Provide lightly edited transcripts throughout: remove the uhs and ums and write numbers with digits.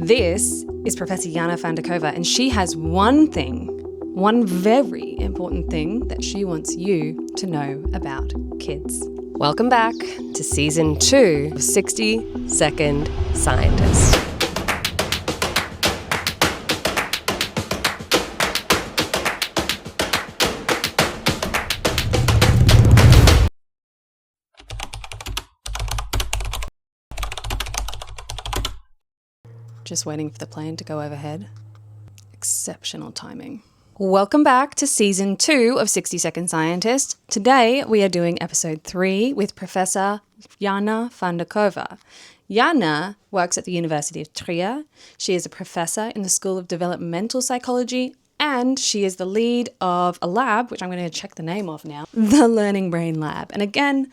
This is Professor Yana Fandakova, and she has one very important thing that she wants you to know about kids. Welcome back to Season 2 of 60 Second Scientist. Just waiting for the plane to go overhead. Exceptional timing. Welcome back to Season 2 of 60 Second Scientist. Today we are doing Episode 3 with Professor Yana Fandakova. Yana works at the University of Trier. She is a professor in the School of Developmental Psychology, and she is the lead of a lab, which I'm going to check the name of now, the Learning Brain Lab. And again,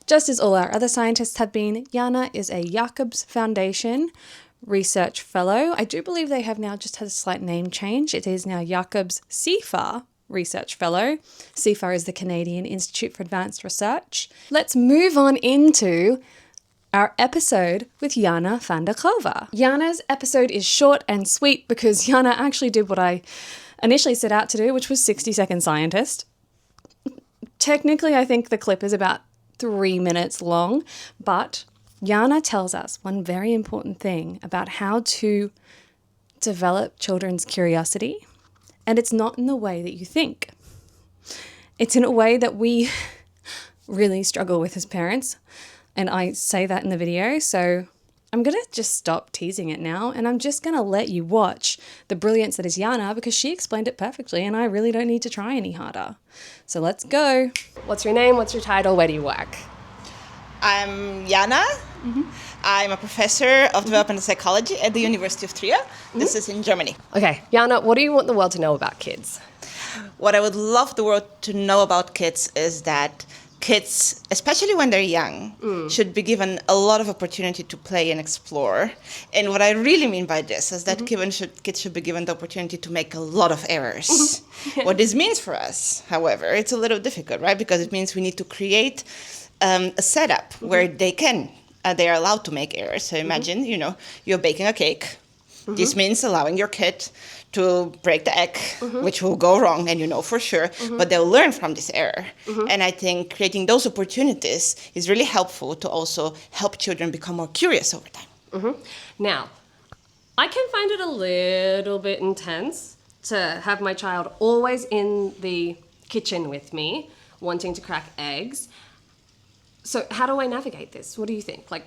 just as all our other scientists have been, Yana is a Jacobs Foundation Research Fellow. I do believe they have now just had a slight name change. It is now Jacobs CIFAR Research Fellow. CIFAR is the Canadian Institute for Advanced Research. Let's move on into our episode with Yana Fandakova. Yana's episode is short and sweet because Yana actually did what I initially set out to do, which was 60 Second Scientist. Technically, I think the clip is about 3 minutes long, but Yana tells us one very important thing about how to develop children's curiosity, and it's not in the way that you think. It's in a way that we really struggle with as parents, and I say that in the video, so I'm going to just stop teasing it now, and I'm just going to let you watch the brilliance that is Yana because she explained it perfectly, and I really don't need to try any harder. So let's go. What's your name? What's your title? Where do you work? I'm Yana. Mm-hmm. I'm a professor of developmental psychology at the University of Trier. Mm-hmm. This is in Germany. Okay, Yana, what do you want the world to know about kids? What I would love the world to know about kids is that kids, especially when they're young, should be given a lot of opportunity to play and explore. And what I really mean by this is that kids should be given the opportunity to make a lot of errors. What this means for us, however, it's a little difficult, right? Because it means we need to create a setup where they are allowed to make errors. So imagine, you're baking a cake. This means allowing your kid to break the egg, which will go wrong, and you know for sure, but they'll learn from this error. And I think creating those opportunities is really helpful to also help children become more curious over time. Now, I can find it a little bit intense to have my child always in the kitchen with me, wanting to crack eggs. So how do I navigate this? What do you think? Like,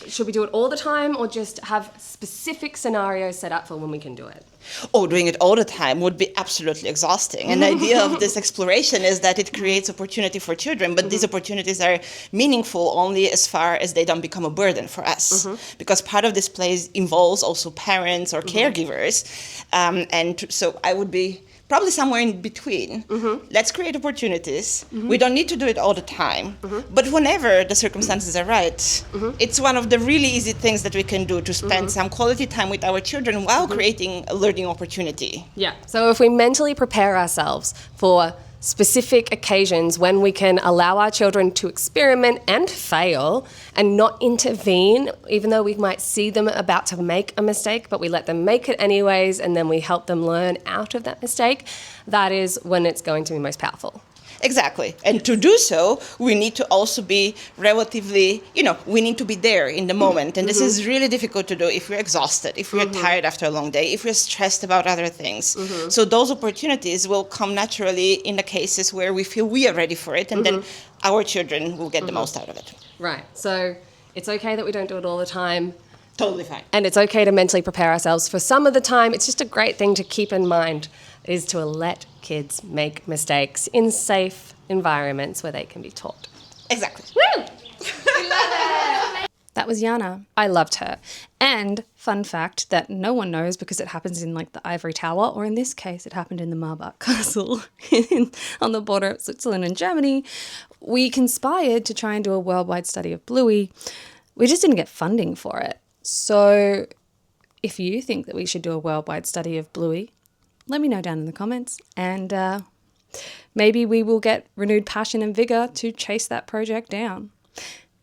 should we do it all the time or just have specific scenarios set up for when we can do it? Oh, doing it all the time would be absolutely exhausting. And the idea of this exploration is that it creates opportunity for children, but these opportunities are meaningful only as far as they don't become a burden for us. Because part of this play involves also parents or caregivers. And so I would be probably somewhere in between. Let's create opportunities. We don't need to do it all the time, but whenever the circumstances are right, it's one of the really easy things that we can do to spend some quality time with our children while creating a learning opportunity. Yeah, so if we mentally prepare ourselves for specific occasions when we can allow our children to experiment and fail and not intervene, even though we might see them about to make a mistake, but we let them make it anyways, and then we help them learn out of that mistake, that is when it's going to be most powerful. Exactly. And to do so, we need to also be relatively, we need to be there in the moment. And this is really difficult to do if we're exhausted, if we're tired after a long day, if we're stressed about other things. So those opportunities will come naturally in the cases where we feel we are ready for it, and then our children will get the most out of it. Right. So it's okay that we don't do it all the time. Totally fine. And it's okay to mentally prepare ourselves for some of the time. It's just a great thing to keep in mind is to let kids make mistakes in safe environments where they can be taught. Exactly. Woo! We love it! That was Yana. I loved her. And fun fact that no one knows because it happens in like the Ivory Tower, or in this case, it happened in the Marbach Castle on the border of Switzerland and Germany. We conspired to try and do a worldwide study of Bluey. We just didn't get funding for it. So if you think that we should do a worldwide study of Bluey, let me know down in the comments, and maybe we will get renewed passion and vigor to chase that project down.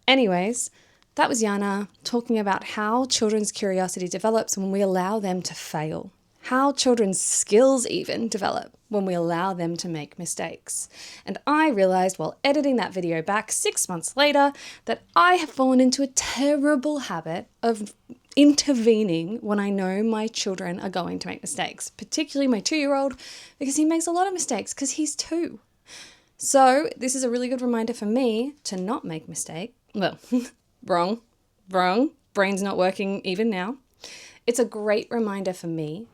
Anyways, That was Yana talking about how children's curiosity develops when we allow them to fail. How children's skills even develop when we allow them to make mistakes. And I realized while editing that video back 6 months later that I have fallen into a terrible habit of intervening when I know my children are going to make mistakes, particularly my 2-year-old, because he makes a lot of mistakes because he's 2. So this is a really good reminder for me to not make mistakes. Well, wrong, brain's not working even now. It's a great reminder for me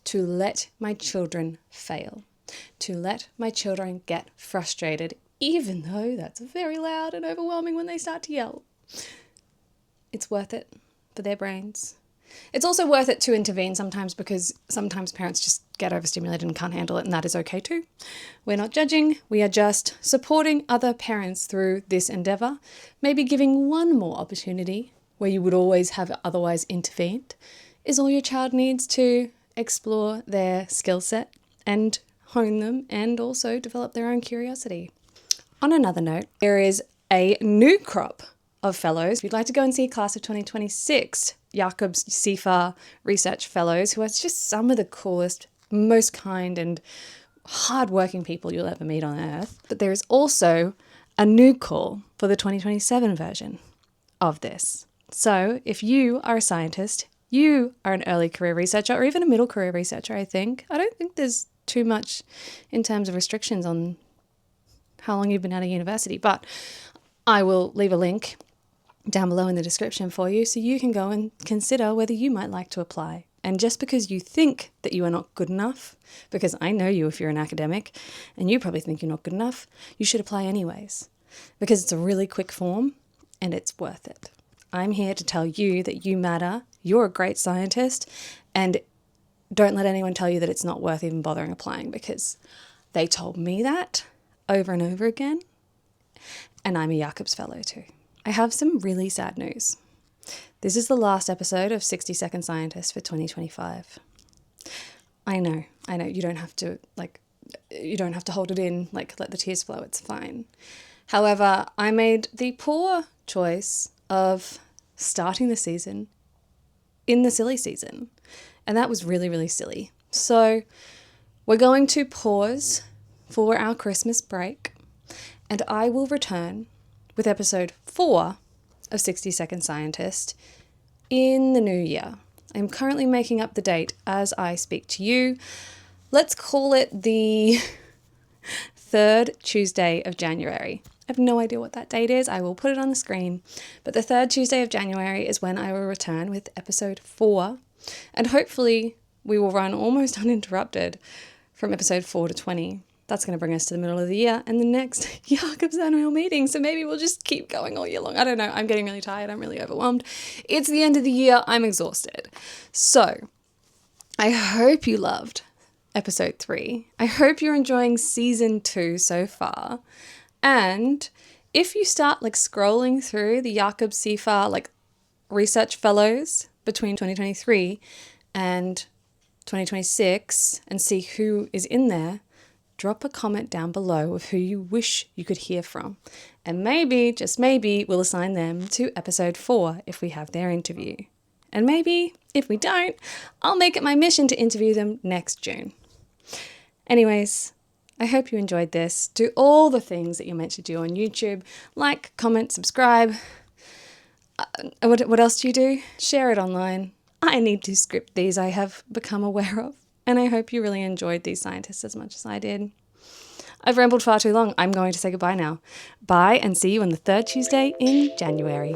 to let my children fail, to let my children get frustrated, even though that's very loud and overwhelming when they start to yell. It's worth it for their brains. It's also worth it to intervene sometimes because sometimes parents just get overstimulated and can't handle it, and that is okay too. We're not judging, we are just supporting other parents through this endeavour, maybe giving one more opportunity where you would always have otherwise intervened, is all your child needs to explore their skill set and hone them and also develop their own curiosity. On another note, there is a new crop of fellows. If you'd like to go and see class of 2026, Jakob's CIFAR research fellows, who are just some of the coolest, most kind and hardworking people you'll ever meet on earth. But there is also a new call for the 2027 version of this. So if you are a scientist, you are an early career researcher or even a middle career researcher, I don't think there's too much in terms of restrictions on how long you've been out of university, but I will leave a link down below in the description for you so you can go and consider whether you might like to apply. And just because you think that you are not good enough, because I know you if you're an academic and you probably think you're not good enough, you should apply anyways because it's a really quick form and it's worth it. I'm here to tell you that you matter, you're a great scientist, and don't let anyone tell you that it's not worth even bothering applying because they told me that over and over again, and I'm a Jacobs Fellow too. I have some really sad news. This is the last episode of 60 Second Scientist for 2025. I know, you don't have to hold it in, let the tears flow, it's fine. However, I made the poor choice of starting the season in the silly season, and that was really, really silly. So we're going to pause for our Christmas break, and I will return with episode 4 of 60 Second Scientist in the new year. I'm currently making up the date as I speak to you. Let's call it the 3rd Tuesday of January. I have no idea what that date is. I will put it on the screen. But the 3rd Tuesday of January is when I will return with episode 4. And hopefully we will run almost uninterrupted from episode 4 to 20. That's going to bring us to the middle of the year and the next Jacob's annual meeting. So maybe we'll just keep going all year long. I don't know. I'm getting really tired. I'm really overwhelmed. It's the end of the year. I'm exhausted. So I hope you loved episode 3. I hope you're enjoying season 2 so far. And if you start scrolling through the Jakob CIFAR research fellows between 2023 and 2026 and see who is in there, drop a comment down below of who you wish you could hear from. And maybe, just maybe, we'll assign them to episode 4 if we have their interview. And maybe, if we don't, I'll make it my mission to interview them next June. Anyways, I hope you enjoyed this. Do all the things that you're meant to do on YouTube. Like, comment, subscribe. What else do you do? Share it online. I need to script these, I have become aware of. And I hope you really enjoyed these scientists as much as I did. I've rambled far too long. I'm going to say goodbye now. Bye, and see you on the 3rd Tuesday in January.